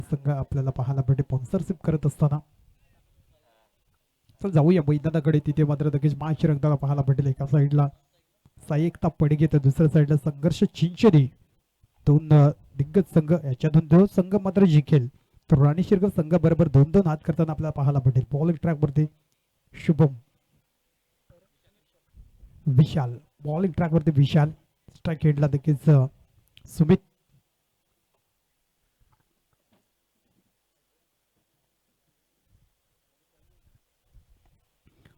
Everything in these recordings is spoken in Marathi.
संघ आपल्याला पाहायला भेटेल स्पॉन्सरशिप करत असताना. चल जाऊया मैदानाकडे. तिथे मात्र नक्कीच मॅच रंगताना पाहायला भेटेल. एका साईडला साई एकता पडगे तर दुसऱ्या साईडला संघर्ष चिंचणी. दोन दिग्गज संघ, याच्यातून जो संघ मात्र जिंकेल तर राणी शिरगाव संघ बरोबर 2-2 हात करताना आपल्याला पाहायला भेटेल. बॉलिंग ट्रॅक वरती शुभम, विशाल. बॉलिंग ट्रॅक वरती विशाल. स्ट्राईक हेडला नक्कीच सुमित.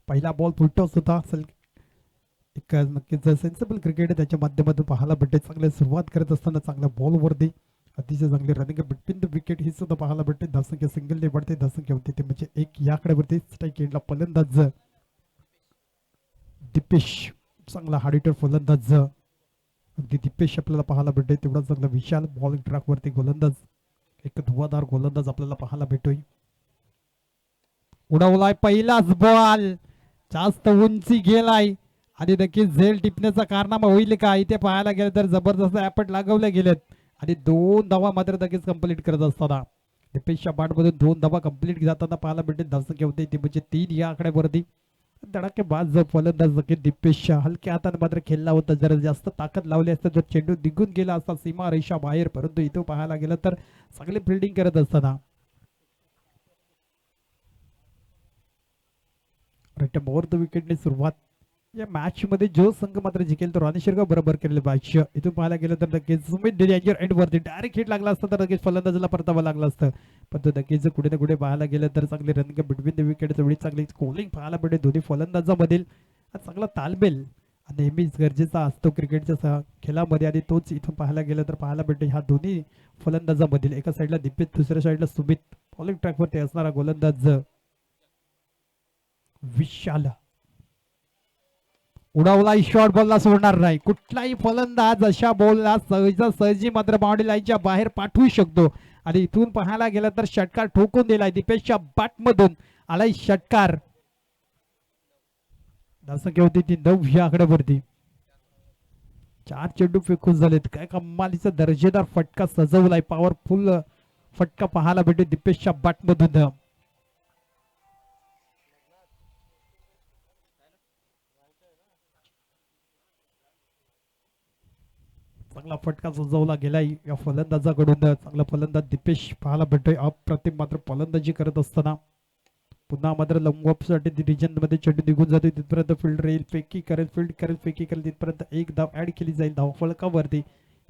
पहिला बॉल फुलटॉस होता. एक नक्कीच सेन्सिबल क्रिकेट त्याच्या माध्यमातून पाहायला भेटते. चांगली सुरुवात करत असताना चांगल्या बॉलवरती अतिशय चांगली रनिंग बिटवीन द विकेट ही सुद्धा पाहायला भेटते. धावसंख्या सिंगल वाढते. धावसंख्या होती ते म्हणजे एक याकडे वरती. स्ट्राईक एंडला फलंदाज दिपेश. चांगला हार्डिटर फलंदाज अगदी दिपेश आपल्याला पाहायला भेटते. तेवढा चांगला विशाल. बॉलिंग ट्रॅक वरती गोलंदाज, एक धुवाधार गोलंदाज आपल्याला पाहायला भेटतोय. उडवलाय पहिलाच बॉल, जास्त उंची गेलाय आणि नक्कीच झेल टिपण्याचा कारनामा होईल का इथे पाहायला गेलं तर जबरदस्त ॲपट लागवले गेलेत आणि 2 धावा मात्र नक्कीच कंप्लीट करत असताना दिपेशच्या बॅटमधून 2 धावा कंप्लीट जाताना पाहायला भेटेल. धावसंख्या होते ती म्हणजे 3 या आकड्यावरती. धडाकेबाज जो फलंदाज नक्कीच दिपेशच्या हलक्या हाताने मात्र खेळला होता. जर जास्त ताकद लावली असता जर चेंडू निघून गेला असता सीमा रेषा बाहेर, परंतु इथं पाहायला गेलं तर चांगली फिल्डिंग करत असताना ओव्हर द विकेटने सुरुवात. या मॅच मध्ये जो संघ मात्र जिंकेल तो राणी शिरगाव बरोबर केलेलं मॅच. इथून पाहायला गेलं तर नक्कीच सुमित डेंजर एंड वरती डायरेक्ट हिट लागला असता तर नक्कीच फलंदाजाला परतावं लागलं असतं. पण तो नक्कीच कुठे ना कुठे पाहायला गेलं तर चांगली रनिंग बिटवीन द विकेट, तेवढी चांगली स्कोरिंग पाहायला भेटेल दोन्ही फलंदाजामधील. चांगला तालमेल नेहमीच गरजेचा असतो क्रिकेटच्या खेळामध्ये आणि तोच इथून पाहायला गेलं तर पाहायला भेटेल ह्या दोन्ही फलंदाजामधील. एका साईडला दिपेश, दुसऱ्या साईडला सुमित. बॉलिंग ट्रॅकवरती असणारा गोलंदाज विशाल. उडवला शॉर्ट बॉलला सोडणार नाही. कुठलाही फलंदाज अशा बॉलला सहजासहजी मात्र बाउंड्री लाईनच्या बाहेर पाठवू शकतो आणि इथून पाहायला गेलं तर षटकार ठोकून दिलाय. दिपेशच्या बॅटमधून आलाय षटकार. धावसंख्या होती ती 9 या आकड्यावरती. 4 चेंडू फेकून झालेत. काय कमालीचा दर्जेदार फटका सजवलाय. पॉवरफुल फटका पाहायला भेटेल दिपेशच्या बॅटमधून. चांगला फटका सजवला गेलाय या फलंदाजाकडून. चांगला फलंदाज दिपेश पाहायला भेटतोय. अप्रतिम मात्र फलंदाजी करत असताना पुन्हा मात्र लॉंग साठी रिजन मध्ये चेंडू निघून जातो. तिथपर्यंत फील्ड राहील, फेकी करेल, फील्ड करेल, फेकी करेल. तिथपर्यंत एक धाव ऍड केली जाईल धाव फलकावरती.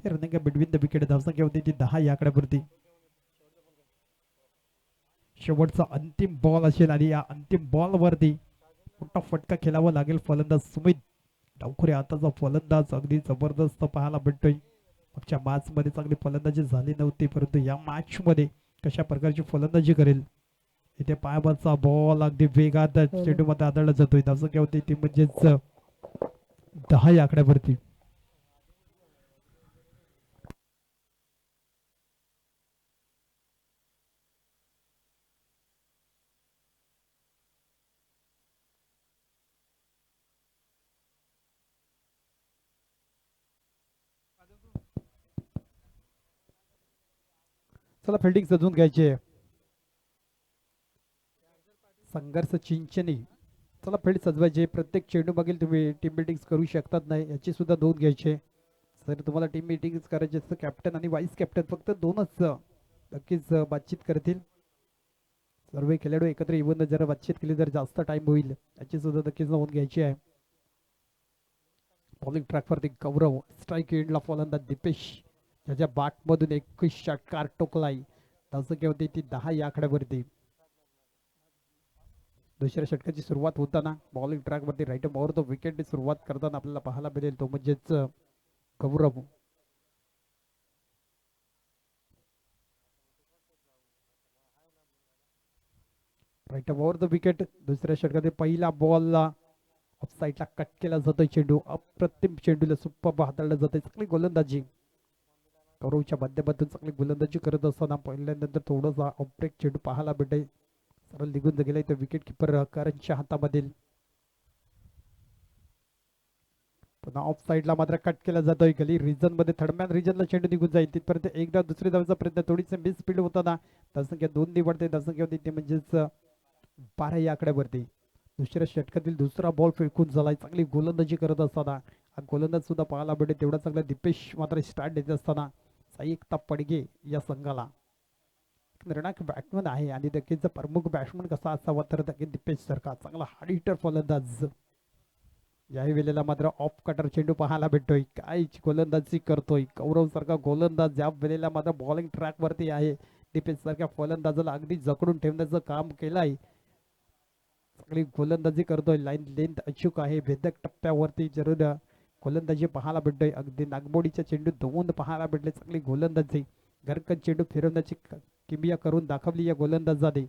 Running between the wicket. धावसंख्या होती ती 10 या आकड्यावरती. शेवटचा अंतिम बॉल असेल आणि या अंतिम बॉल वरती मोठा फटका खेळावा लागेल. फलंदाज सुमित डावखुरे हाताचा फलंदाज अगदी जबरदस्त पाहायला भेटतोय. मागच्या मॅच मध्ये चांगली फलंदाजी झाली नव्हती, परंतु या मॅच मध्ये कशा प्रकारची फलंदाजी करेल. इथे पायावरचा बॉल अगदी वेगात चेंडू मध्ये आदळला जातोय. धावसंख्या होती ती म्हणजेच 10 या आकड्यावरती. चला फिल्डिंग सजवून घ्यायचे. संघर्ष चिंचणी. चला फील्ड सजवायचे. प्रत्येक चेंडू मागील तुम्ही टीम मिटिंग करू शकतात नाही याची सुद्धा नोंद घ्यायचे. जर तुम्हाला टीम मिटिंग करायची असतं कॅप्टन आणि वाईस कॅप्टन फक्त 2च नक्कीच बातचीत करतील. सर्व खेळाडू एकत्र येऊन जर बातचीत केली तर जास्त टाइम होईल याची सुद्धा नक्कीच नोंद घ्यायची आहे. बॉलिंग ट्रॅकवरती गौरव. स्ट्राईक एंडला फलंदाज दिपेश त्याच्या बॅटमधून एक षटकार टोकलाय. धावसंख्या होती ती 10 या आकड्यावरती. दुसऱ्या षटकाची सुरुवात होताना बॉलिंग ट्रॅक वरती राईट ओव्हर द विकेट सुरुवात करताना आपल्याला पाहायला मिळेल तो म्हणजेच Gaurav. Right over the wicket. दुसऱ्या षटकातील पहिला बॉलला ऑफ साईडला कट केला जातोय चेंडू. अप्रतिम चेंडूला सुपर हाताळलं जातंय. चांगली गोलंदाजी गौरवच्या माध्यमातून चांगली गोलंदाजी करत असताना पहिल्यानंतर थोडासा ऑफब्रेक चेंडू पाहायला भेटेल. सरळ निघून गेलाय तर विकेट किपर करणच्या हातामधील. पुन्हा ऑफ साईडला मात्र कट केला जातोय. गली रिजन मध्ये थर्डमॅन रिजनला चेंडू निघून जाईल. तिथपर्यंत एकदा दुसरी धावचा प्रयत्न, थोडीसे मिस स्पीड होताना धावसंख्या 2 निवडते. धावसंख्या होती ते म्हणजेच 12 या आकड्यावरती. दुसऱ्या षटकातील दुसरा बॉल फेकून झालाय. चांगली गोलंदाजी करत असताना हा गोलंदाज सुद्धा पाहायला भेटे. तेवढा चांगला दीपेश मात्र स्टार्ट देत असताना साई एकता पडगे या संघाला निर्णायक बॅट्समन आहे आणि नक्कीच प्रमुख बॅट्समन कसा असावा तर नक्कीच दीपेश सारखा चांगला हार्ड हिटर फलंदाज याही वेळेला मात्र ऑफ कटर चेंडू पाहायला भेटतोय. काय गोलंदाजी करतोय गौरव सारखा गोलंदाज या वेळेला मात्र बॉलिंग ट्रॅक वरती आहे. दीपेश सारख्या फलंदाजाला अगदी जकडून ठेवण्याचं काम केलंय. चांगली गोलंदाजी करतोय. लाईन लेंथ अचूक आहे. भेदक टप्प्यावरती जरूर गोलंदाजी पाहायला भेटतोय. अगदी नागमोडीच्या चेंडू दोन पाहायला भेटले. चांगली गोलंदाजी घरकन चेंडू फिरवण्याची किमिया करून दाखवली या गोलंदाजाने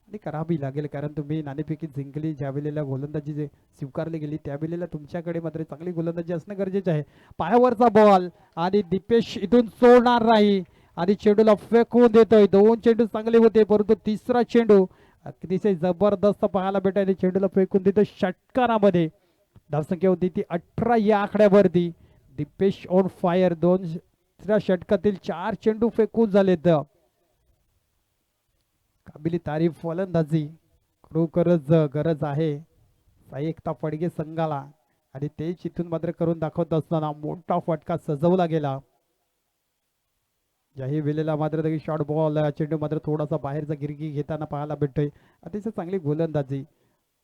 आणि करावी लागेल, कारण तुम्ही नाणेफेकी जिंकली. ज्या वेळेला गोलंदाजी जे स्वीकारली गेली त्यावेळेला तुमच्याकडे मात्र चांगली गोलंदाजी असणं गरजेचं आहे. पायावरचा बॉल आणि दीपेश इथून सोडणार नाही आणि चेंडूला फेकून देतोय. दोन चेंडू चांगले होते परंतु तिसरा चेंडू अतिशय जबरदस्त पाहायला भेटायला चेंडूला फेकून देतो षटकारामध्ये. धावसंख्या होती ती 18 या आकड्यावरती. Deepesh on fire. तिसऱ्या षटकातील 4 चेंडू फेकून झालेत. काबिली तारीफ फलंदाजी खरोखरच गरज आहे साई एकता पडगे संघाला आणि तेच इथून मात्र करून दाखवत असताना मोठा फटका सजवला गेला. याही वेळेला मात्र शॉर्ट बॉल चेंडू मात्र थोडासा बाहेरचा गिरगी घेताना पाहायला भेटतोय. अतिशय चांगली गोलंदाजी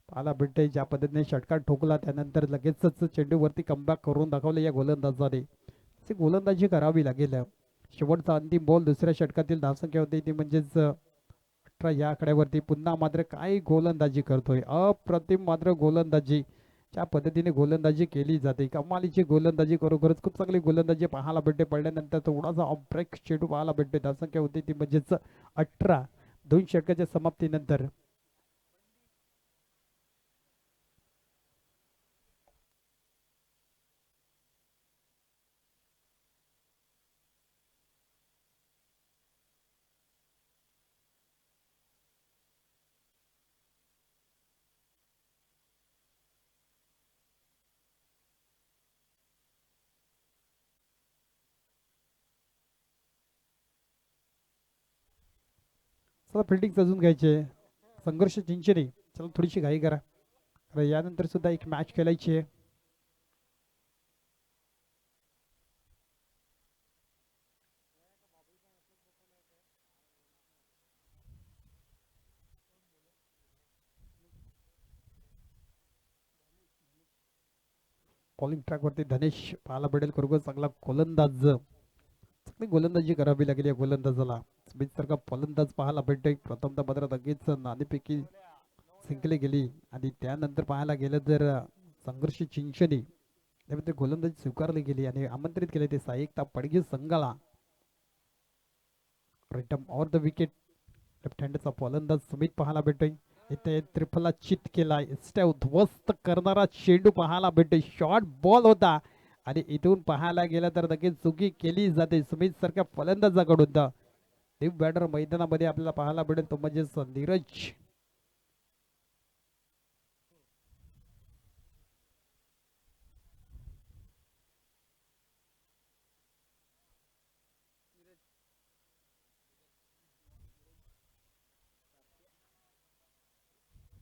पाहायला भेटतोय. ज्या पद्धतीने षटकार ठोकला त्यानंतर लगेचच चेंडूवरती कमबॅक करून दाखवलं या गोलंदाजाने. अशी गोलंदाजी करावी लागेल. शेवटचा अंतिम बॉल दुसऱ्या षटकातील धावसंख्या होती ती म्हणजेच 18 या आकड्यावरती. पुन्हा मात्र काय गोलंदाजी करतोय. अप्रतिम मात्र गोलंदाजी. ज्या पद्धतीने गोलंदाजी केली जाते कमालीची गोलंदाजी. खरोखरच खूप चांगली गोलंदाजी पाहायला भेटते. पडल्यानंतर थोडासा ऑफ ब्रेक चेंडू पाहायला भेटते. धावसंख्या होती ती म्हणजेच 18 दोन षटकाच्या समाप्तीनंतर. चला फिल्डिंग सजून घ्यायचे. संघर्ष चिंचणी. चला थोडीशी घाई करा. यानंतर सुद्धा एक मॅच खेळायची आहे. बॉलिंग ट्रॅक वरती धनेश पाहायला भेटेल. खरोखर चांगला गोलंदाज. चांगली गोलंदाजी करावी लागेल या गोलंदाजाला. स्मिथ सारखा फलंदाज पाहायला भेटतोय. प्रथमतः मात्र लगेच नाणेफेकी जिंकली गेली आणि त्यानंतर पाहायला गेलं तर संघर्ष चिंचणी त्यामध्ये गोलंदाजी स्वीकारली गेली आणि आमंत्रित केले ते साई एकता पडगे संघाला. Return or the wicket left हँडचा फलंदाज सुमित पाहायला भेटतोय. इथे त्रिफला चित केलाय. इस्ट्या उद्ध्वस्त करणारा चेंडू पाहायला भेटतोय. शॉर्ट बॉल होता आणि इथून पाहायला गेलं तर नक्कीच चुकी केली जाते सुमित सारख्या फलंदाजाकडून. ते बॅटर मैदानामध्ये आपल्याला पाहायला भेटेल तो म्हणजे नीरज.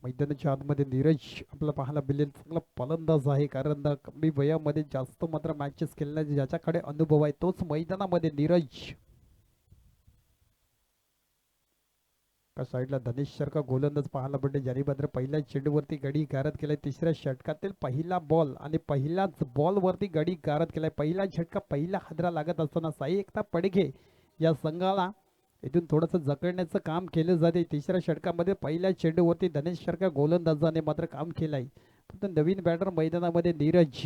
मैदानाच्या आतमध्ये नीरज आपल्याला पाहायला मिळेल. चांगला फलंदाज आहे कारण कमी वयामध्ये जास्त मात्र मॅचेस खेळण्याचे ज्याच्याकडे अनुभव आहे तोच मैदानामध्ये नीरज. साईडला धनेश सारखा गोलंदाज पाहायला भेटते ज्याने मात्र पहिल्या चेंडूवरती गडी गारद केलाय. तिसऱ्या षटकातील पहिला बॉल आणि पहिल्याच बॉल वरती गडी गारद केलाय. पहिला झटका पहिला हादरा लागत असताना साई एकता पडगे या संघाला इथून थोडंसं जखडण्याचं काम केलं जाते. तिसऱ्या षटकामध्ये पहिल्या चेंडूवरती धनेश सारख्या गोलंदाजाने मात्र काम केलंय. फक्त नवीन बॅटर मैदानामध्ये नीरज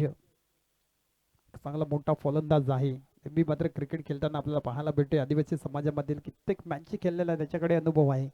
चांगला मोठा फलंदाज आहे. मी मात्र क्रिकेट खेळताना आपल्याला पाहायला भेटते. आदिवासी समाजामधील कित्येक मॅच खेळलेला त्याच्याकडे अनुभव आहे.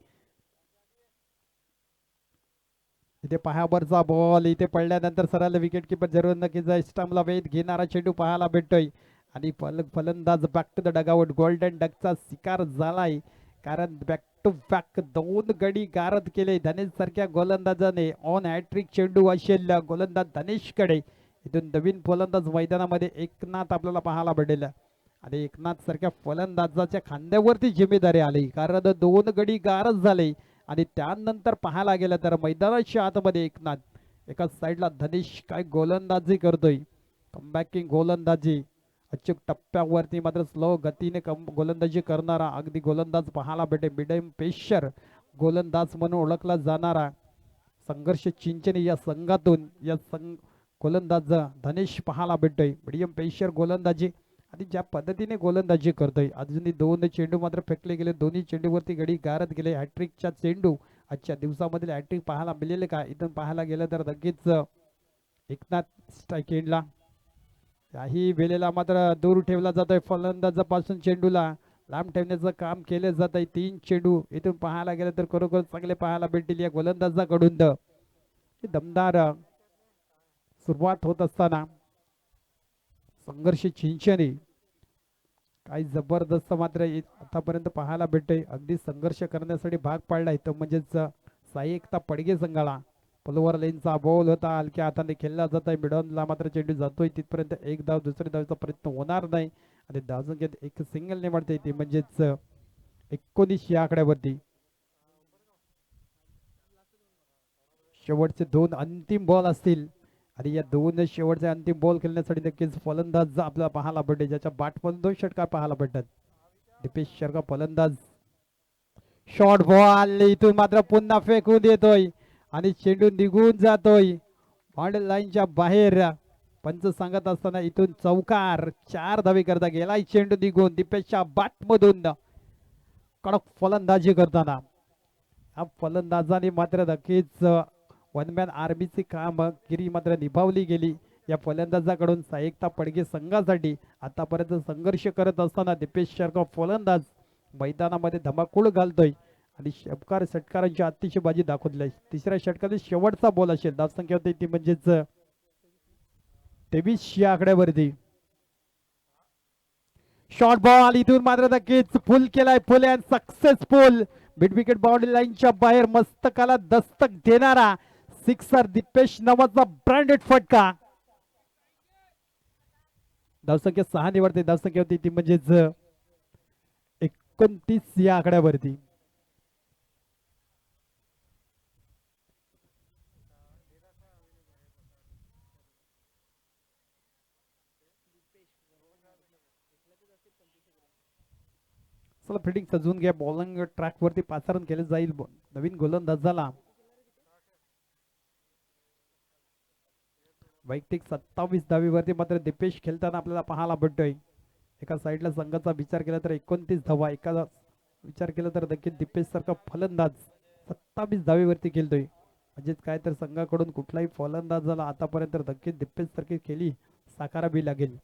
इथे पायावरचा बॉल इथे पडल्यानंतर सरळ विकेट किपर जरूर नक्कीच स्टंपला वेध घेणारा चेंडू पाहायला भेटतोय आणि फलंदाज back to the dugout. Golden डकचा शिकार झालाय कारण बॅक टू बॅक 2 गडी गारद केले धनेश सारख्या गोलंदाजाने. ऑन हॅट्रिक चेंडू असेल गोलंदाज धनेशकडे. इथून नवीन फलंदाज मैदानामध्ये एकनाथ आपल्याला पाहायला भेटेल आणि एकनाथ सारख्या फलंदाजाच्या खांद्यावरती जिम्मेदारी आली, कारण 2 गडी गारच झाले आणि त्यानंतर पाहायला गेलं तर मैदानाच्या आतमध्ये एकनाथ एका साईडला धनेश काय गोलंदाजी करतोय, कमबॅकिंग गोलंदाजी अचूक टप्प्यावरती मात्र स्लो गतीने गोलंदाजी करणारा अगदी गोलंदाज पाहायला भेटे, मिडियम पेशर गोलंदाज म्हणून ओळखला जाणारा संघर्ष चिंचणी या संघातून गोलंदाज धनेश पाहायला भेटतोय. मिडियम पेशर गोलंदाजी आणि ज्या पद्धतीने गोलंदाजी करतोय, अजूनही 2 चेंडू मात्र फेकले गेले, दोन्ही चेंडूवरती गडी गारत गेले. हॅट्रिकच्या चेंडू आजच्या दिवसामधील हॅट्रिक पाहायला मिळेल का? इथून पाहायला गेलं तर नक्कीच एकनाथ स्ट्राईक एंडला काही वेळेला मात्र दूर ठेवला जातोय, फलंदाजापासून चेंडूला लांब ठेवण्याचं काम केलं जात आहे. 3 चेंडू इथून पाहायला गेलं तर खरोखर चांगले पाहायला भेटतील या गोलंदाजाकडून. दमदार सुरुवात होत असताना संघर्ष चिंचणी काही जबरदस्त मात्र आतापर्यंत पाहायला भेटतोय, अगदी संघर्ष करण्यासाठी भाग पाडलाय तो म्हणजेच साई एकता पडगे संघाला. पलवर लेनचा बॉल होता, हलक्या हाताने खेळला जात आहे, मिडॉनला मात्र चेंडू जातोय तिथपर्यंत एक धाव दुसऱ्या धावचा प्रयत्न होणार नाही आणि धावसंख्येत एक सिंगल निवडता येते म्हणजेच 19 या आकड्यावरती. शेवटचे 2 अंतिम बॉल असतील आणि या 2 शेवटचे अंतिम बॉल खेळण्यासाठी नक्कीच फलंदाज आपल्याला पाहायला भेटेल, ज्याच्या बॅटमधून 2 षटकार पाहायला भेटतात. दीपेश शर्मा फलंदाज, शॉर्ट बॉल इथून मात्र पुन्हा फेकून देतोय आणि चेंडू निघून जातोय बाउंड्री लाईनच्या बाहेर. पंच सांगत असताना इथून चौकार, 4 धावे करता गेलाय चेंडू निघून दीपेशच्या बॅटमधून. कडक फलंदाजी करताना या फलंदाजाने मात्र नक्कीच वनमॅन आर्मीची कामगिरी मात्र निभावली गेली या फलंदाजाकडून. साईकता पडगे संघासाठी आतापर्यंत संघर्ष करत असताना दीपेश शर्मा फलंदाज मैदानामध्ये धमाकूळ घालतोय आणि षटकारांची अतिशय बाजी दाखवली. तिसऱ्या षटकातील शेवटचा बॉल असेल, धावसंख्या होती ती म्हणजेच 23 या आकड्यावरती. शॉर्ट बॉल इथून मात्र नक्कीच फुल केलाय, फुल and successful mid wicket boundary लाईनच्या बाहेर मस्तकाला दस्तक देणारा सिक्सर दीपेश नावाचा ब्रँडेड फटका. धावसंख्या 6 निवडते, धावसंख्या होती ती म्हणजेच 29 या आकड्यावरती. चला फिटिंग सजवून घ्या, बॉलिंग ट्रॅक वरती पाचारण केले जाईल नवीन गोलंदाजाला. वैयक्तिक 27 धावीवरती मात्र दीपेश खेळताना आपल्याला पाहायला भेटतोय. एका साईडला संघाचा विचार केला तर 29 धावा, एका विचार केला तर नक्कीच दीपेश सारखा फलंदाज 27 धावीवरती खेळतोय. म्हणजेच काय तर संघाकडून कुठलाही फलंदाजाला आतापर्यंत नक्कीच दीपेश सारखी खेळी साकारावी लागेल.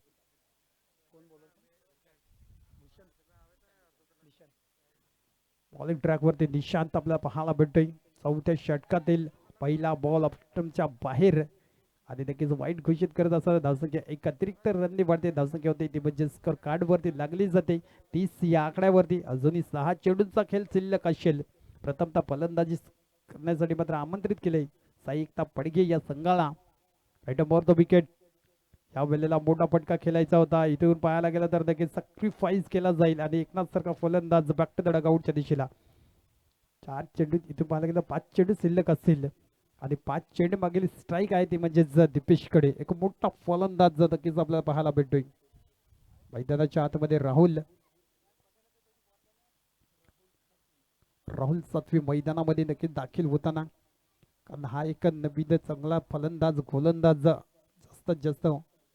बॉलिंग ट्रॅक वरती निशांत आपल्याला पाहायला भेटतोय. 4थ्या षटकातील पहिला बॉल ऑप्टमच्या बाहेर आणि नक्कीच वाईट घोषित करत असताना धावसंख्या एक अतिरिक्त रननी वाढते. धावसंख्या होते ती म्हणजे स्कोर कार्ड वरती लागली जाते 30 या आकड्यावरती. अजूनही 6 चेंडूंचा खेळ शिल्लक असेल. प्रथमतः फलंदाजी करण्यासाठी मात्र आमंत्रित केले साई एकता पडगे या संघाला. राईट ऑफ द विकेट या वेळेला मोठा फटका खेळायचा होता. इथून पाहायला गेला तर नक्कीच सॅक्रिफाईस केला जाईल आणि एकनाथ सारखा फलंदाज बॅक टू द डगआउटच्या दिशेला. 4 चेंडू इथून पाहायला गेला 5 चेंडू शिल्लक असतील आणि 5 चेंडू मागील स्ट्राईक आहे ती म्हणजे दीपेश कडे. एक मोठा फलंदाज नक्कीच आपल्याला पाहायला भेटतोय मैदानाच्या आतमध्ये. राहुल 7वी मैदानामध्ये नक्कीच दाखल होताना, कारण हा एक नवीन चांगला फलंदाज गोलंदाज जास्तीत जास्त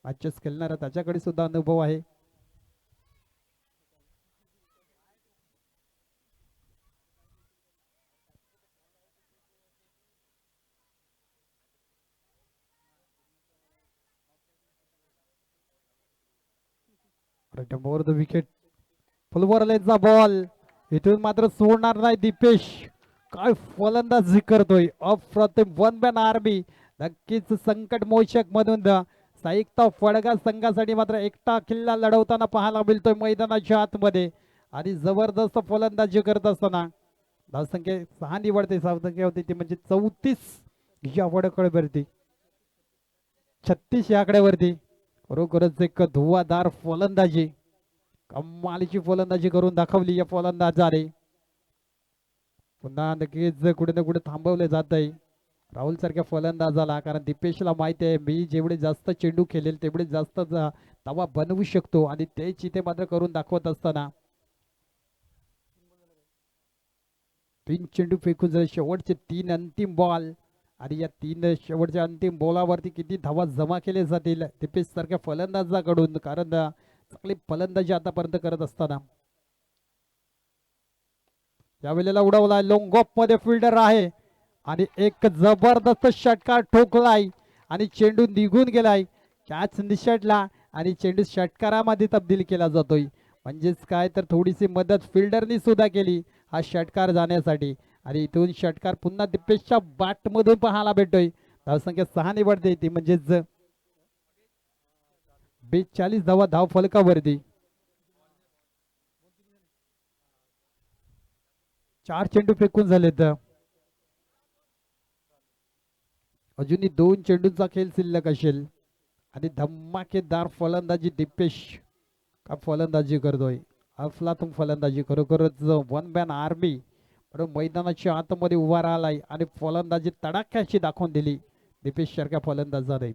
मॅचेस खेळणारा त्याच्याकडे सुद्धा अनुभव आहे. ओव्हर द विकेट फुलवरलेचा बॉल इथून मात्र सोडणार नाही दीपेश. काय फलंदाजी करतोय अप्रतिम वन मॅन आर्मी. नक्कीच संकट मोचक मधून साईकता फडगा संघासाठी मात्र एकटा किल्ला लढवताना पाहायला मिळतोय मैदानाच्या आतमध्ये आणि जबरदस्त फलंदाजी करत असताना. धावसंख्या 6 निवडते, धावसंख्या होती ती म्हणजे 34 या वडकडवरती. 36 या आकड्यावरती. खरोखरच एक धुवाधार फलंदाजी, कमालीची फलंदाजी करून दाखवली या फलंदाजाने. पुन्हा नक्कीच कुठे ना कुठे थांबवले जात आहे राहुल सारख्या फलंदाजाला, कारण दीपेशला माहिती आहे मी जेवढे जास्त चेंडू खेळेल तेवढे जास्त धावा बनवू शकतो, आणि तेच इथे मात्र करून दाखवत असताना 3 चेंडू फेकून झाले शेवटचे 3 अंतिम बॉल, आणि या 3 शेवटच्या अंतिम बॉलावरती किती धावा जमा केले जातील दीपेश सारख्या फलंदाजाकडून, कारण चांगली फलंदाजी आतापर्यंत करत असताना. या वेळेला उडवलाय लॉंग ऑफ मध्ये फिल्डर आहे, आणि एक जबरदस्त षटकार ठोकलाय आणि चेंडू निघून गेलाय. कॅच निषटला आणि चेंडू षटकारामध्ये तब्दील केला जातोय. म्हणजेच काय तर थोडीशी मदत फिल्डरनी सुद्धा केली हा षटकार जाण्यासाठी, आणि इथून षटकार पुन्हा दीपेशच्या बॅट मधून पाहायला भेटतोय. धावसंख्या 6 निवडते ती, म्हणजेच 42 धावा धाव फलकावरती. 4 चेंडू फेकून झालेत. अजूनही 2 चेंडूंचा खेळ शिल्लक असेल, आणि धमाकेदार फलंदाजी दीपेश का फलंदाजी करतोय, अफलातून फलंदाजी. खरोखरच वन मॅन आर्मी म्हणून मैदानाच्या आतमध्ये उभा राहिलाय आणि फलंदाजी तडाख्याची दाखवून दिली दीपेश सारख्या फलंदाजाने.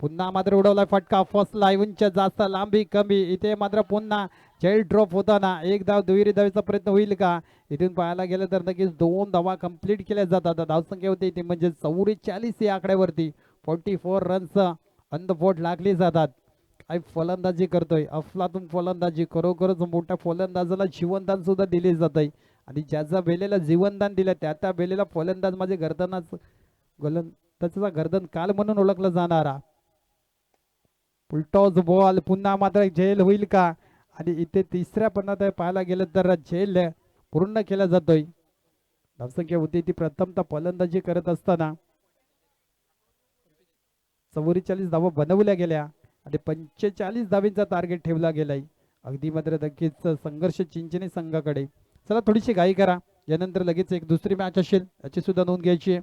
पुन्हा मात्र उडवलाय फटका, फर्स्ट लाईव्हच्या जास्त लांबी कमी. इथे मात्र पुन्हा झेल ड्रॉप होताना एक धाव दुहेरी धावेचा प्रयत्न होईल का? इथून पाहायला गेलं तर नक्कीच 2 धावा कंप्लीट केल्या जातात. धावसंख्या होते इथे म्हणजे 44 या आकड्यावरती. 44 रन्स ऑन द बोर्ड लागली जातात. काय फलंदाजी करतोय, अफलातून फलंदाजी. खरोखरच मोठ्या फलंदाजाला जीवनदान सुद्धा दिले जात आहे, आणि ज्याचा बेलेला जीवनदान दिलं त्या बेलेला फलंदाज माझे गर्दनाच त्याचा गर्दन काल म्हणून ओळखला जाणारा. उलटॉज बॉल, पुन्हा मात्र झेल होईल का? आणि इथे तिसऱ्या पन्नात पाहायला गेलं तर झेल पूर्ण केला जातोय. धावसंख्या होती ती प्रथमतः फलंदाजी करत असताना 44 धावा बनवल्या गेल्या, आणि 45 धावींचा टार्गेट ठेवला गेलाय. अगदी मात्र नक्कीच संघर्ष चिंचणी संघाकडे. चला थोडीशी घाई करा, यानंतर लगेच एक दुसरी मॅच असेल, याची सुद्धा नोंद घ्यायची आहे.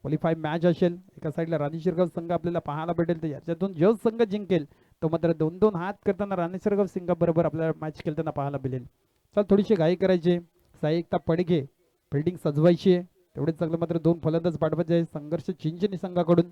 क्वालिफाय मॅच असेल, एका साईडला राणी शिरगाव संघ आपल्याला पाहायला भेटेल, तर याच्यातून जो संघ जिंकेल तो मात्र 2-2 हात करताना राणी शिरगाव संघाबरोबर आपल्याला मॅच खेळताना पाहायला भेटेल. चला थोडीशी घाई करायची, साईकता पडगे फिल्डिंग सजवायची आहे, तेवढेच चांगलं मात्र 2 फलंदाज पाठवायचे आहे संघर्ष चिंचणी संघाकडून.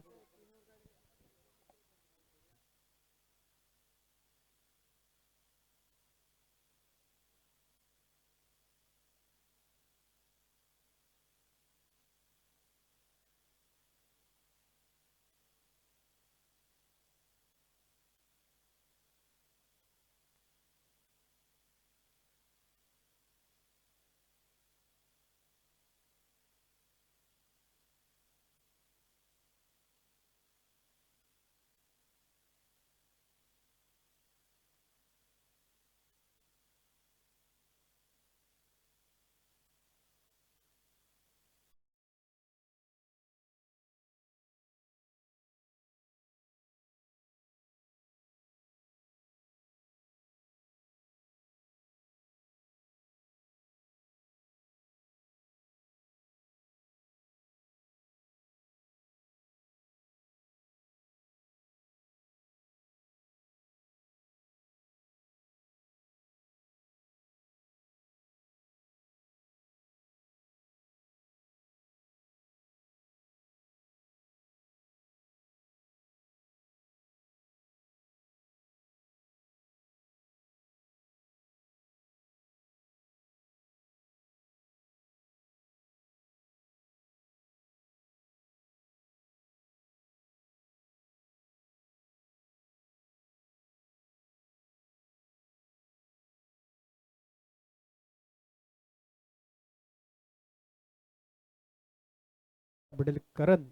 पटेल करण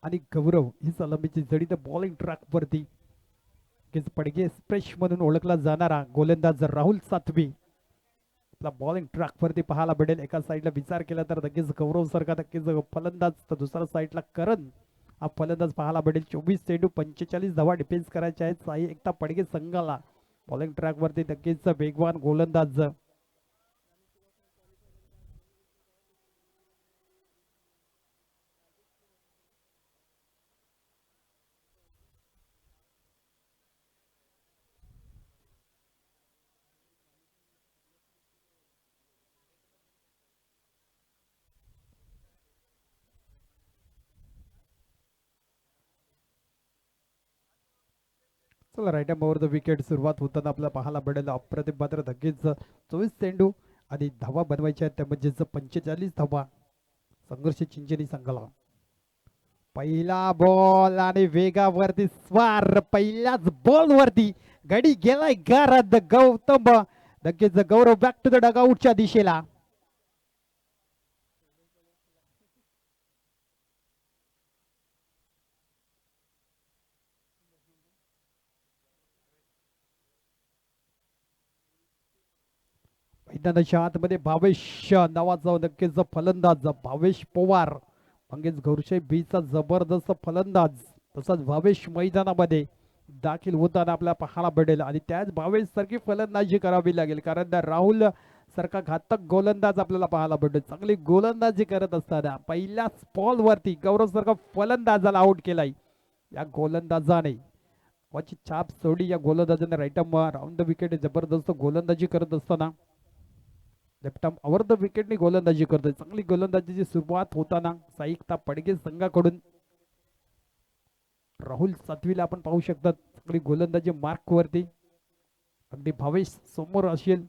आणि गौरव ही सलामीची जडी तर बॉलिंग ट्रॅक वरती पडगे स्प्रेश म्हणून ओळखला जाणारा गोलंदाज राहुल सातवी आपला बॉलिंग ट्रॅक वरती पाहायला भेटेल. एका साईडला विचार केला तर नक्कीच गौरव सारखा नक्कीच फलंदाज, तर दुसऱ्या साईडला करण हा फलंदाज पाहायला भेटेल. 24 चेंडू 45 धावा डिफेन्स करायचे आहेत साई एकता पडगे संघाला. बॉलिंग ट्रॅक वरती नक्कीच वेगवान गोलंदाज चला राईट ओव्हर द विकेट सुरुवात होताना आपल्याला पाहायला मिळेल अप्रतिम मात्र धगेच 24 चेंडू आणि धावा बनवायच्या आहेत त्या म्हणजेच 45 धावा संघर्ष चिंचणी संघाला. पहिला बॉल आणि वेगावरती स्वार पहिल्याच बॉल वरती गडी गेलाय गारद गौतम धगेच गौरव बॅक टू द डगआउटच्या दिशेला. मैदानाच्या आतमध्ये भावेश नावाचा नक्कीच फलंदाज भावेश पवार म्हणजेच घोरशे बीचा जबरदस्त फलंदाज तसाच भावेश मैदानामध्ये दाखल होताना आपल्याला पाहायला भेटेल आणि त्याच भावेश सारखी फलंदाजी करावी लागेल कारण राहुल सारखा घातक गोलंदाज आपल्याला पाहायला भेटेल. चांगली गोलंदाजी करत असताना पहिल्याच बॉल वरती गौरव सारखा फलंदाजाला आउट केलाय. या गोलंदाजाने छाप सोडी या गोलंदाजाने राईटम राऊंड द विकेट जबरदस्त गोलंदाजी करत असताना लेफ्ट आर्म ओव्हर द विकेटने गोलंदाजी करतोय. चांगली गोलंदाजीची सुरुवात होताना साईकता पडगे संघाकडून राहुल सातवीला आपण पाहू शकतात चांगली गोलंदाजी मार्क वरती. अगदी भावेश समोर असेल.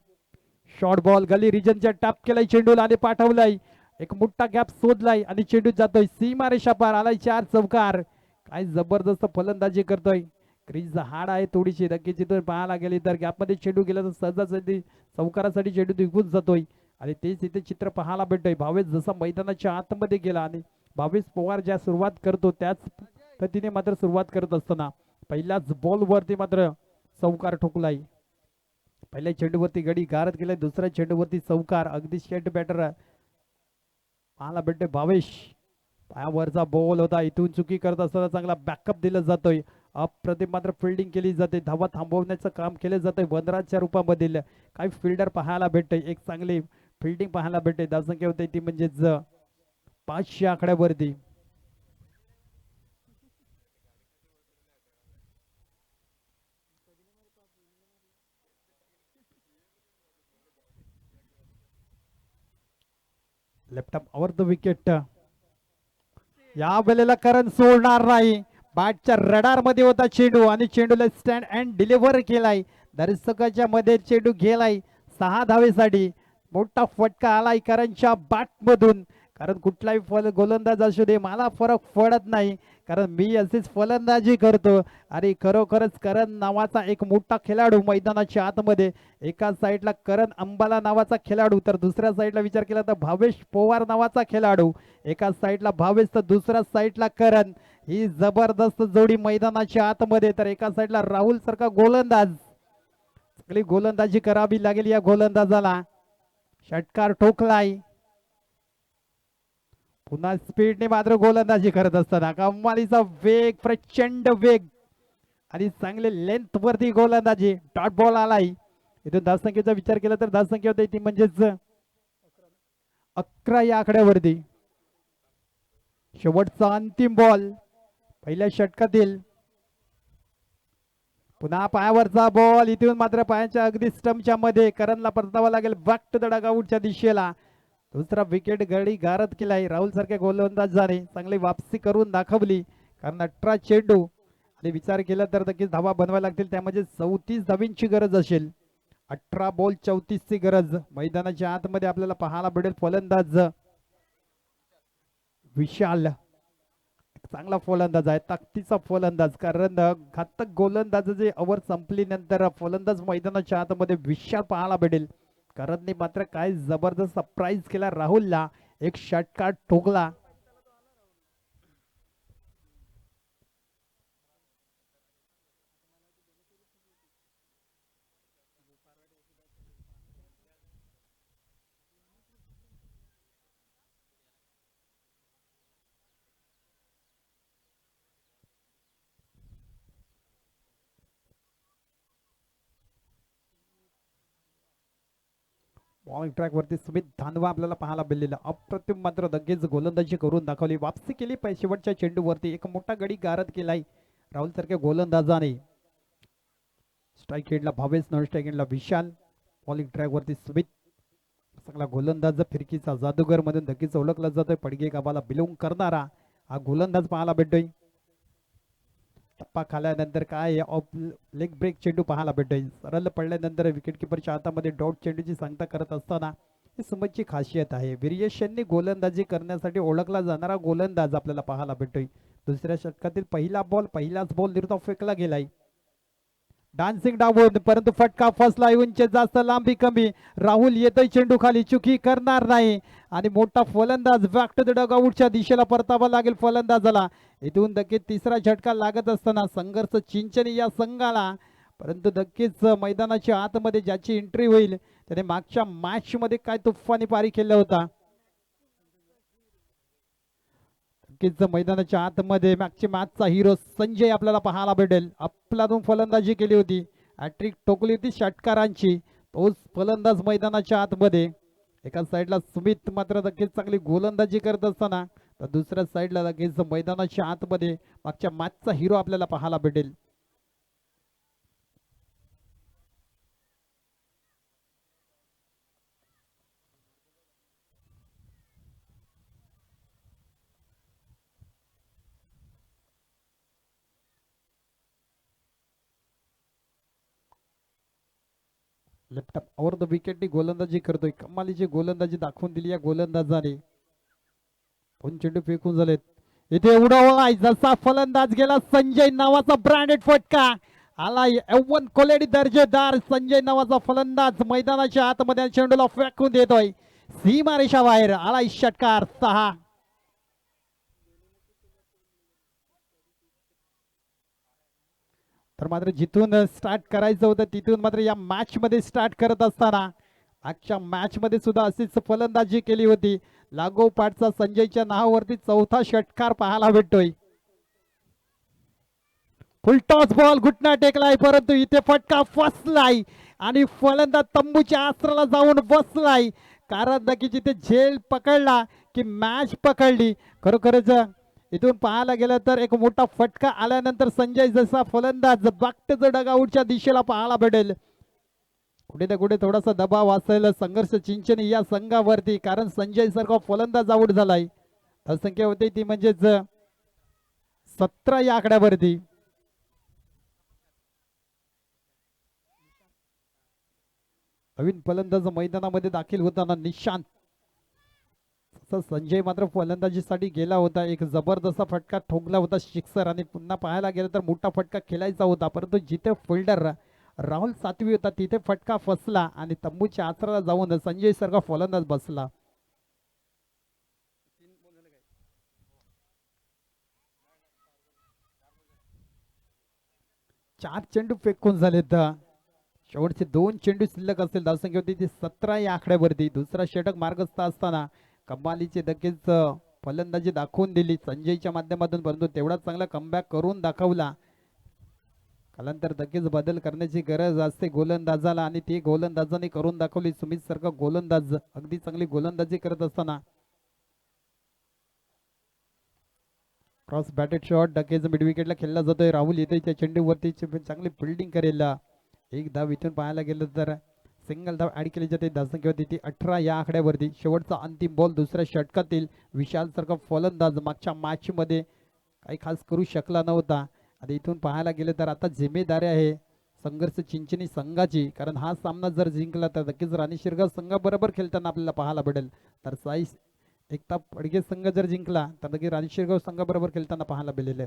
शॉर्ट बॉल गली रिजनच्या टॅप केलाय चेंडूला आणि पाठवलाय एक मोठा गॅप शोधलाय आणि चेंडू जातोय सीमा रेषा पार आलाय 4 चौकार. काय जबरदस्त फलंदाजी करतोय. क्रीज हाड आहे थोडीशी नक्कीच इथं पाहायला गेली तर गॅपमध्ये चेंडू गेला तर सहजासहजी चौकारासाठी चेंडू निघून जातोय आणि तेच इथे चित्र पाहायला भेटतोय. भावेश जसा मैदानाच्या आतमध्ये गेला आणि भावेश पवार ज्या सुरुवात करतो त्याच पद्धतीने मात्र सुरुवात करत असताना पहिल्याच बॉल वरती मात्र चौकार ठोकलाय. पहिल्या चेंडूवरती गडी गारद केलाय दुसऱ्या चेंडूवरती चौकार. अगदी शेट बॅटर पाहायला भेटतोय भावेश पायावरचा बॉल होता इथून चुकी करत असताना चांगला बॅकअप दिला जातोय. अप्रतिम मात्र फिल्डिंग केली जाते धावा थांबवण्याचं काम केलं जातंय वनराजच्या रूपामध्ये. काही फिल्डर पाहायला भेटतंय एक चांगली फिल्डिंग पाहायला भेटते. धावसंख्या होते ती म्हणजेच 500 आकड्यावरती. Left arm over the wicket. या वेळेला करण सोडणार नाही. बॅटच्या रडार मध्ये होता चेंडू आणि चेंडूला स्टँड अँड डिलिव्हर केलाय. दर्शकाच्या मध्ये चेंडू गेलाय 6 धावेसाठी. मोठा फटका आलाय करणच्या बॅट मधून. कारण कुठलाही गोलंदाज असू दे मला फरक पडत नाही कारण मी अशीच फलंदाजी करतो. आणि खरोखरच करण नावाचा एक मोठा खेळाडू मैदानाच्या आतमध्ये एका साईडला करण अंबाला नावाचा खेळाडू तर दुसऱ्या साईडला विचार केला तर भावेश पवार नावाचा खेळाडू. एका साईडला भावेश तर दुसऱ्या साईडला करण. ही जबरदस्त जोडी मैदानाच्या आतमध्ये. तर एका साईडला राहुल सारखा गोलंदाज. चांगली गोलंदाजी करावी लागेल या गोलंदाजाला. षटकार ठोकलाय. पुन्हा स्पीडने मात्र गोलंदाजी करत असताना कमालीचा वेग प्रचंड वेग आणि चांगले लेंथ वरती गोलंदाजी. डॉट बॉल आलाय. इथून धावसंख्येचा विचार केला तर धावसंख्या होती ती म्हणजेच 11 या आकड्यावरती. शेवटचा अंतिम बॉल पहिल्या षटकातील. पुन्हा पायावरचा बॉल इथून मात्र पायाच्या अगदी स्टंपच्या मध्ये करणला परतावा लागेल बॅक टू द डगआउटच्या दिशेला. दुसरा विकेट गडी गारद केलाय. राहुल सारख्या गोलंदाजाने चांगली वापसी करून दाखवली कारण 18 चेंडू आणि विचार केला तर नक्कीच धावा बनवायला लागतील त्यामध्ये 34 धावींची गरज असेल. 18 बॉल 34 ची गरज. मैदानाच्या आतमध्ये आपल्याला पाहायला भेटेल फलंदाज विशाल चांगला फलंदाज आहे ताकदीचा फलंदाज कारण घातक गोलंदाजाची ओव्हर संपल्यानंतर फलंदाज मैदानाच्या आतमध्ये विशाल पाहायला भेटेल. करणने मात्र काय जबरदस्त सरप्राईज केला राहुलला. एक षटकार ठोकला. बॉलिंग ट्रॅक वरती सुमित धानवा आपल्याला पाहायला भेटलेला. अप्रतिम मात्र लगेच गोलंदाजी करून दाखवली. वापसी केली शेवटच्या चेंडूवरती. एक मोठा गडी गारद केलाय राहुल सारख्या गोलंदाजाने. स्ट्राईक हेडला भावेश नॉन स्ट्राईक हेडला विशाल. बॉलिंग ट्रॅक वरती सुमित चांगला गोलंदाज फिरकीचा जादूगर मधून लगेच ओळखला जातोय. पडगे गावाला बिलोंग करणारा हा गोलंदाज पाहायला भेटतोय. टप्पा खाल्यानंतर काय ऑफ लेग ब्रेक चेंडू पाहायला भेटेल. सरळ पडल्यानंतर विकेट किपरच्या हातामध्ये डॉट चेंडूची सांगता करत असताना ही सुमितची खासियत आहे. व्हेरिएशननी गोलंदाजी करण्यासाठी ओळखला जाणारा गोलंदाज आपल्याला पाहायला भेटतोय. दुसऱ्या षटकातील पहिलाच बॉल निर्धाव फेकला गेलाय. डान्सिंग डावून परंतु फटका फसला. उंच जास्त लांबी कमी. राहुल येतोय चेंडू खाली, चुकी करणार नाही आणि मोठा फलंदाज बॅक टू द डगआउटच्या दिशेला परतावा लागेल फलंदाजाला. इथून नक्कीच तिसरा झटका लागत असताना संघर्ष चिंचणी या संघाला, परंतु नक्कीच मैदानाच्या आतमध्ये ज्याची एंट्री होईल त्याने मागच्या मॅच मध्ये काय तुफानी पारी केला होता. नक्कीच मैदानाच्या आतमध्ये मागच्या मॅचचा हिरो संजय आपल्याला पाहायला भेटेल. आपल्यातून फलंदाजी केली होती, हॅट्रिक ठोकली होती षटकारांची. तोच फलंदाज मैदानाच्या आतमध्ये. एका साईडला सुमित मात्र नक्कीच चांगली गोलंदाजी करत असताना तर दुसऱ्या साईडला नक्कीच मैदानाच्या आतमध्ये मागच्या मॅचचा हिरो आपल्याला पाहायला भेटेल. लेफ्ट ओव्हर द विकेटनी गोलंदाजी करतोय. कमालीची गोलंदाजी दाखवून दिली या गोलंदाजाने. दोन चेंडू फेकून झालेत. इथे उडवलाय जसा फलंदाज गेला. संजय नावाचा ब्रँडेड फटका आला. एवन क्वालिटी दर्जेदार संजय नावाचा फलंदाज मैदानाच्या आतमध्ये चेंडूला फेकून देतोय. सीमारेषा बाहेर आलाय षटकार 6. तर मात्र जिथून स्टार्ट करायचं होतं तिथून मात्र या मॅच मध्ये स्टार्ट करत असताना आजच्या मॅच मध्ये सुद्धा अशीच फलंदाजी केली होती. लागोपाठचा संजयच्या नावावरती चौथा षटकार पाहायला भेटतोय. फुलटॉस बॉल घुटना टेकलाय परंतु इथे फटका फसलाय आणि फलंदाज तंबूच्या आसराला जाऊन बसलाय. कारण नक्की जिथे झेल पकडला की मॅच पकडली. खरोखरच इथून पाहायला गेलं तर एक मोठा फटका आल्यानंतर संजय जसा फलंदाज बागटेच डगआउटच्या दिशेला पाहायला भेटेल. कुठे ना कुठे थोडासा दबाव असेल संघर्ष चिंचणी या संघावरती, कारण संजय सारखा फलंदाज आउट झालाय. संख्या होती ती म्हणजेच 17 या आकड्यावरती. नवीन फलंदाज मैदानामध्ये दाखल होताना निशांत. संजय मात्र फलंदाजीसाठी गेला होता. एक जबरदस्त फटका ठोकला होता सिक्सर आणि पुन्हा पाहायला गेलं तर मोठा फटका खेळायचा होता, परंतु जिथे फिल्डर राहुल सातवी होता तिथे फटका फसला आणि तंबूच्या आसराला जाऊन संजय सारखा फलंदाज बसला. चार चेंडू फेकून झालेत. शेवटचे 2 चेंडू शिल्लक असतील. धावसंख्या होती ती 17 या आकड्यावरती. दुसरा षटक मार्गस्थ असताना कमालीचे नक्कीच फलंदाजी दाखवून दिली संजयच्या माध्यमातून, परंतु तेवढा चांगला कमबॅक करून दाखवला. कालांतर नक्कीच बदल करण्याची गरज असते गोलंदाजाला आणि ती गोलंदाजाने करून दाखवली. सुमित सारखा गोलंदाज अगदी चांगली गोलंदाजी करत असताना क्रॉस बॅटेड शॉट नक्कीच मिड विकेटला खेळला जातोय. राहुल येते त्या चेंडूवरती चांगली फिल्डिंग करेल. एक धाव इथून पाहायला गेलं तर सिंगल धाव ऍड केली जाते. धावसंख्या होती ती 18 या आकड्यावरती. शेवटचा अंतिम बॉल दुसऱ्या षटकातील. विशाल सारखा फलंदाज मागच्या मॅच मध्ये काही खास करू शकला नव्हता आणि इथून पाहायला गेलं तर आता जिम्मेदारी आहे संघर्ष चिंचणी संघाची, कारण हा सामना जर जिंकला तर नक्कीच राणी शिरगाव संघाबरोबर खेळताना आपल्याला पाहायला भेटेल. तर साई एकता पडगे संघ जर जिंकला तर नक्की राणी शिरगाव संघाबरोबर खेळताना पाहायला भेटेल.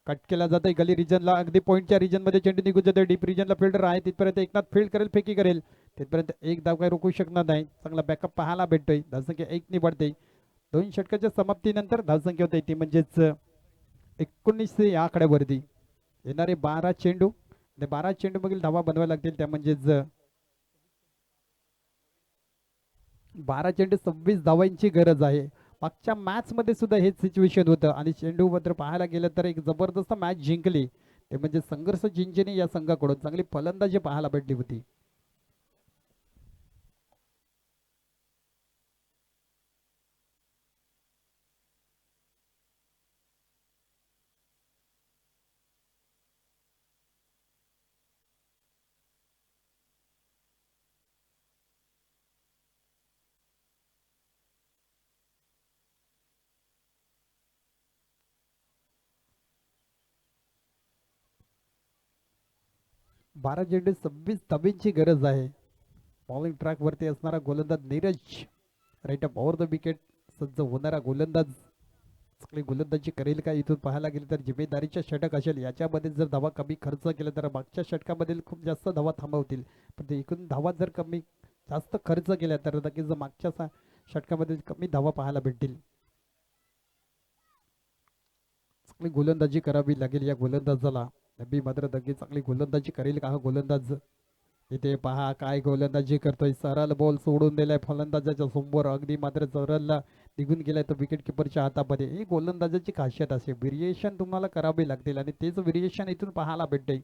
कट केला जातोय गली रिजनला. अगदी पॉईंटच्या रिजन मध्ये चेंडू निघून जातोय. डीप रिजनला फिल्डर आहे तिथपर्यंत एकनाथ फील्ड करेल, फेकी करेल. तिथपर्यंत एक धाव काही रोखू शकणार नाही. चांगला बॅकअप पाहायला भेटतोय. धावसंख्या 1 नि वाढते. 2 षटकाच्या समाप्तीनंतर धावसंख्या होते ती म्हणजेच 19 या आकड्यावरती. येणारे 12 चेंडू आणि 12 चेंडू मधील धावा बनवायला लागतील. त्या म्हणजेच 12 चेंडू 26 धावांची गरज आहे. मागच्या मॅच मध्ये सुद्धा हेच सिच्युएशन होतं आणि चेंडू मात्र पाहायला गेलं तर एक जबरदस्त मॅच जिंकली ते म्हणजे संघर्ष चिंचणी या संघाकडून. चांगली फलंदाजी पाहायला भेटली होती. 12 चेंडू 26 धाबींची गरज आहे. बॉलिंग ट्रॅक वरती असणारा गोलंदाज Neeraj right up over the wicket सज्ज होणारा गोलंदाज चांगली गोलंदाजी करेल का इथून पाहायला गेलं तर जिम्मेदारीच्या षटक असेल. याच्यामध्ये जर धावा कमी खर्च केला तर मागच्या षटकामध्ये खूप जास्त धावा थांबवतील, पण ते एकूण धावा जर कमी जास्त खर्च केल्या तर नक्कीच मागच्या षटकामध्ये कमी धावा पाहायला भेटतील. चांगली गोलंदाजी करावी लागेल या गोलंदाजाला. नबी मात्र नक्की चांगली गोलंदाजी करेल का हा गोलंदाज. इथे पहा काय गोलंदाजी करतोय, सरळ बॉल सोडून दिलाय फलंदाजाच्या समोर, अगदी मात्र सरळला निघून गेलाय तो विकेट किपरच्या हातामध्ये. ही गोलंदाजाची खासियत असे, व्हेरिएशन तुम्हाला करावे लागतील आणि तेच व्हेरिएशन इथून पाहायला भेटते.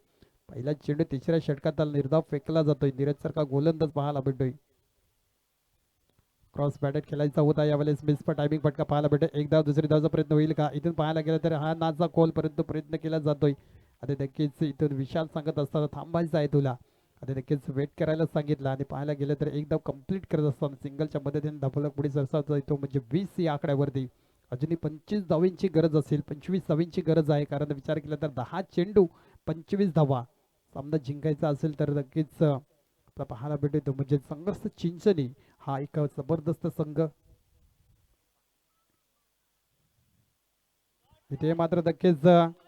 पहिला चेंडू तिसऱ्या षटकात निर्धाव फेकला जातोय, नीरज सारखा गोलंदाज पाहायला भेटतोय. क्रॉस बॅटेड खेळायचा होता यावेळेस मिस टायमिंग फटका पाहायला भेटेल. एकदा दुसरी धावचा प्रयत्न होईल का इथून पाहायला गेला तर हा नाचा कॉल परंतु प्रयत्न केला जातोय. आता नक्कीच इथून विशाल सांगत असताना थांबायचं आहे तुला, आता नक्कीच वेट करायला सांगितलं आणि पाहायला गेलं तर एकदा कंप्लीट करत असताना सिंगलच्या मदतीने धावफलक पुढे सरसावता येतो, म्हणजे 20 या आकड्यावरती अजूनही 25 धावींची गरज असेल. 25 धावींची गरज आहे, कारण विचार केला तर 10 चेंडू 25 धावा सामना जिंकायचा असेल तर नक्कीच पाहायला भेटतो, म्हणजे संघर्ष चिंचणी हा एक जबरदस्त संघ. इथे मात्र नक्कीच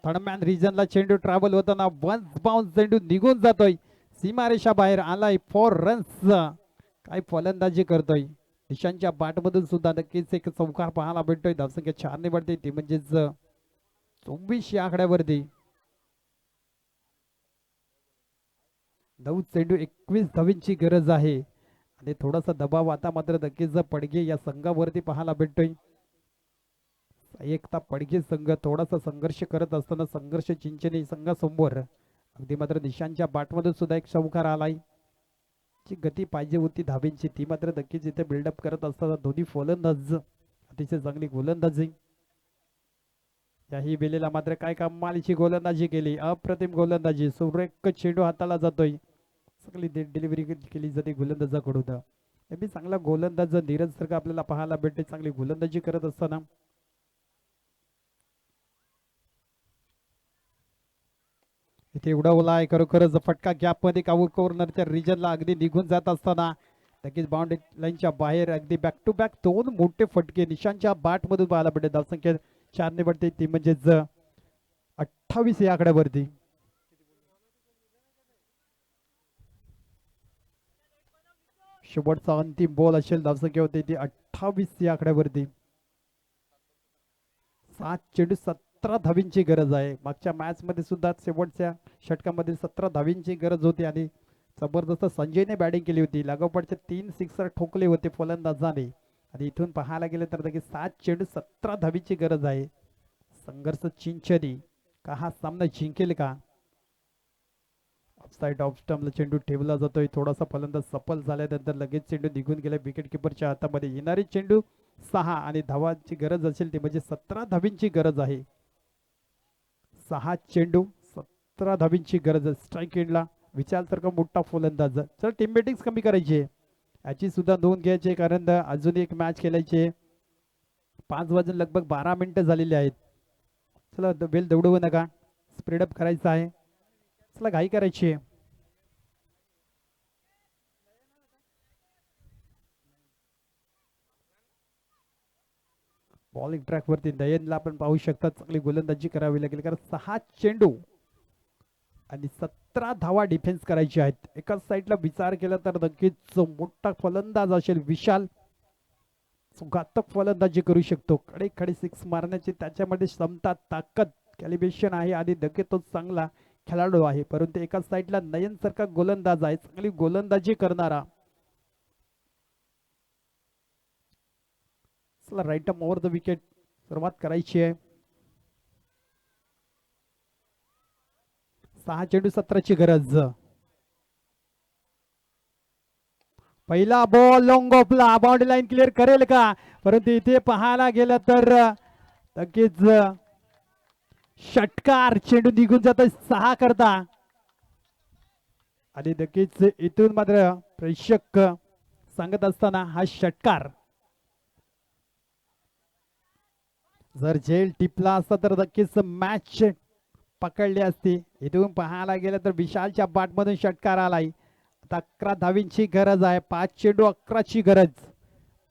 थर्डमॅन रिजनला चेंडू ट्रॅव्हल होताना वन्स बाउन्स चेंडू निघून जातोय, सीमारेषा बाहेर आलाय फॉर रन्स. काय फलंदाजी करतोय, निशांच्या बाटमधून सुद्धा नक्कीच एक चौकार पाहायला भेटतोय. धावसंख्या 4 ने वाढते ती म्हणजेच 24 या आकड्यावरती. 9 चेंडू 21 धावींची गरज आहे आणि थोडासा दबाव आता मात्र नक्कीच पडगे या संघावरती पाहायला भेटतोय. एकता पडगे संघ थोडासा संघर्ष करत असताना संघर्ष चिंचणी संघासमोर अगदी मात्र निशांच्या बाटमधून सुद्धा एक चौकार आलाय. जी गती पाहिजे होती धाबींची ती मात्र नक्कीच इथे बिल्डअप करत असताना दोन्ही फलंदाज अतिशय चांगली गोलंदाजी. त्याही वेळेला मात्र काय कमालीची गोलंदाजी केली, अप्रतिम गोलंदाजी, सुरेख चेंडू हाताला जातोय, चांगली डिलिव्हरी केली जाते गोलंदाजाकडून. मी चांगला गोलंदाज नीरज सारखा आपल्याला पाहायला भेटते चांगली गोलंदाजी करत असताना. इथे उडवला आहे खरोखरच फटका गॅप मध्ये कॉर्नरच्या रिजनला अगदी निघून जात असताना नक्कीच बाउंड्री लाईनच्या बाहेर अगदी बॅक टू बॅक 2 मोठे फटके निशांच्या बाट मधून पाहायला भेटते. धावसंख्या 4 ने वाढते ती म्हणजेच 28 या आकड्यावरती. शेवटचा अंतिम बॉल असेल, धावसंख्या होते ती 28 या आकड्यावरती. 7 चेंडू 17 धावींची गरज आहे. मागच्या मॅच मध्ये सुद्धा शेवटच्या षटकामध्ये 17 धावींची गरज होती आणि जबरदस्त संजयने बॅटिंग केली होती. लागोपाठचे 3 सिक्सर ठोकले होते फलंदाजाने आणि इथून पाहायला गेले तर लगेच 7 चेंडू 17 धावींची गरज आहे. संघर्ष चिंचणी का हा सामना जिंकेल का. ऑफसाइड ऑफ स्टंपला चेंडू ठेवला जातोय, थोडासा फलंदाज सफल झाल्यानंतर लगेच चेंडू निघून गेला विकेट किपरच्या हातामध्ये. येणारी चेंडू 6 आणि धावांची गरज असेल ती म्हणजे 17 धावींची गरज आहे. 6 चेंडू 17 धावींची गरज आहे. स्ट्राईक एंडला विचार तर का मोठा फलंदाज. चल टीम बेटिंग कमी करायची आहे, याची सुद्धा नोंद घ्यायची, कारण अजून एक मॅच खेळायची. 5 वाजून लगभग 12 मिनिटं झालेली आहेत. चला वेळ दौडवू नका, स्पीडअप करायचं आहे, चला घाई करायची आहे. बॉलिंग ट्रॅक वरती नयनला आपण पाहू शकता चांगली गोलंदाजी करावी लागेल, कारण 6 चेंडू आणि 17 धावा डिफेन्स करायची आहेत. एकाच साईडला विचार केला तर नक्कीच मोठा फलंदाज असेल विशाल, घातक फलंदाजी करू शकतो. कडे कडे 6 मारण्याची त्याच्यामध्ये क्षमता, ताकद, कॅलिब्रेशन आहे आणि नक्की तो चांगला खेळाडू आहे. परंतु एकाच साईडला नयन सारखा गोलंदाज आहे, चांगली गोलंदाजी करणारा. चला right up over the wicket सुरुवात करायची आहे. 6 चेंडू 17 ची गरज. पहिला बॉल लॉंग ऑफला, बाउंड्री लाईन क्लिअर करेल का, परंतु इथे पाहायला गेलं तर नक्कीच षटकार, चेंडू निघून जातो 6 करता आणि नक्कीच इथून मात्र प्रेक्षक सांगत असताना हा षटकार जर झेल टिपला असता तर नक्कीच मॅच पकडली असती. इथून पाहायला गेलं तर विशालच्या बॅटमधून षटकार आलाय. आता 11 धावींची गरज आहे. 5 चेंडू 11ची गरज.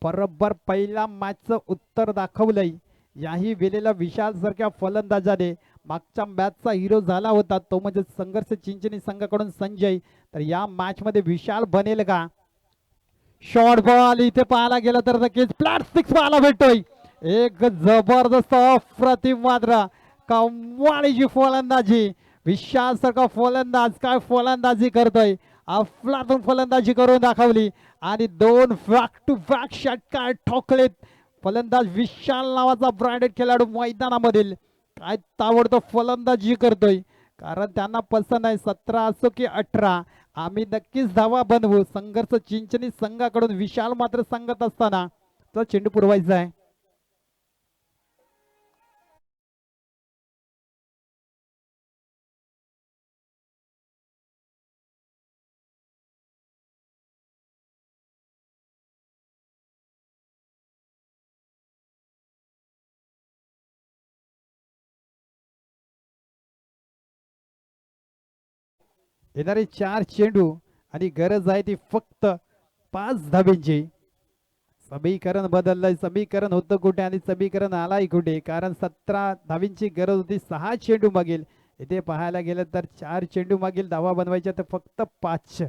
बरोबर पहिल्या मॅचचं उत्तर दाखवलंय याही वेळेला विशाल सारख्या फलंदाजाने. मागच्या मॅचचा हिरो झाला होता तो म्हणजे संघर्ष चिंचणी संघाकडून संजय. तर या मॅच मध्ये विशाल बनेल का? शॉर्ट बॉल इथे पाहायला गेलं तर नक्कीच फ्लॅट सिक्स पाहायला भेटतोय. एक जबरदस्त अप्रतिम मात्र कमालीची फलंदाजी. विशाल सारखा फलंदाज काय फलंदाजी करतोय. अफलातून फलंदाजी करून दाखवली आणि 2 बॅक टू बॅक षटकार ठोकलेत. फलंदाज विशाल नावाचा ब्रँडेड खेळाडू मैदानामधील काय ताबडतोब फलंदाजी करतोय. कारण त्यांना पसंत आहे 17 असो की 18 आम्ही नक्कीच धावा बनवू. संघर्ष चिंचणी संघाकडून विशाल मात्र सांगत असताना तो चेंडू पुरवायचा आहे. येणारे 4 चेंडू आणि गरज आहे ती फक्त 5 धाब्यांची. समीकरण बदललंय. समीकरण होतं कुठे आणि समीकरण आलाय कुठे? कारण 17 धावींची गरज होती 6 चेंडू मागील. इथे पाहायला गेलं तर 4 चेंडू मागील धावा बनवायच्या तर फक्त 5.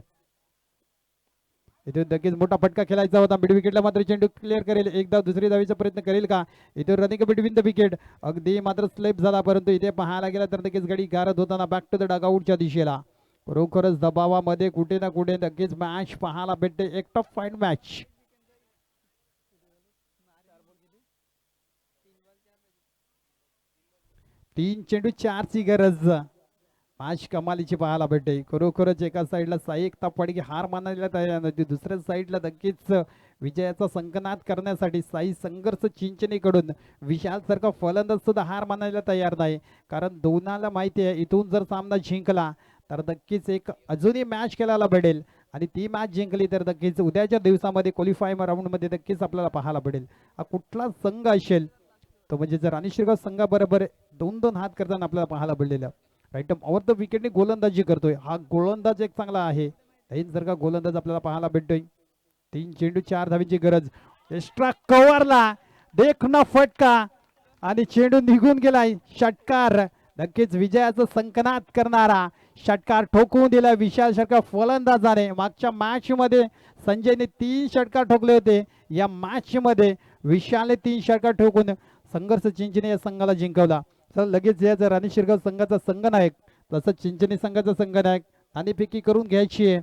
इथे नक्कीच मोठा फटका खेळायचा होता. मिड विकेटला मात्र चेंडू क्लिअर करेल. एकदा दुसरी धावीचा प्रयत्न करेल का? इथे रनिंग बिटवीन द विकेट अगदी मात्र स्लेप झाला. परंतु इथे पाहायला गेला तर नक्कीच गडी गारत होताना बॅक टू द डगआउटच्या दिशेला. खरोखरच दबावामध्ये कुठे ना कुठे नक्कीच मॅच पाहायला भेटते. एक टफ फाईट मॅच. 3 चेंडू 4 ची गरज. मॅच कमालीची पाहायला भेटते. खरोखरच एका साईडला साई एकता पडकी हार मानायला तयार नव्हती. दुसऱ्या साईडला नक्कीच विजयाचा संकनाद करण्यासाठी साई संघर्ष चिंचणीकडून विशाल सारखा फलंदाज सुद्धा हार मानायला तयार नाही. कारण दोनाला माहिती आहे इथून जर सामना जिंकला तर नक्कीच एक अजूनही मॅच खेळायला भेटेल आणि ती मॅच जिंकली तर नक्कीच उद्याच्या दिवसामध्ये क्वालिफायर राऊंडमध्ये नक्कीच आपल्याला पाहायला भेटेल. हा कुठला संघ असेल तो म्हणजे जर राणी शिरगाव संघाबरोबर 2-2 हात करताना आपल्याला पाहायला भेटलेलं. राईट ओव्हर द विकेटने गोलंदाजी करतोय. हा गोलंदाज एक चांगला आहे. जर का गोलंदाज आपल्याला पाहायला भेटतोय. 3 चेंडू 4 धावींची गरज. एक्स्ट्रा कव्हरला देखना फटका आणि चेंडू निघून गेलाय. षटकार नक्कीच विजयाचं संकनाद करणारा षटकार ठोकवून दिला विशाल सारख्या फलंदाजाने. मागच्या मॅच मध्ये संजयने 3 षटकार ठोकले होते. या मॅच मध्ये विशालने 3 षटकार ठोकून संघर्ष चिंचणी या संघाला जिंकवला. तर लगेच या राणी शिरगाव संघाचा संघनायक तसंच चिंचणी संघाचा संघनायक नाणेफेकी करून घ्यायची आहे.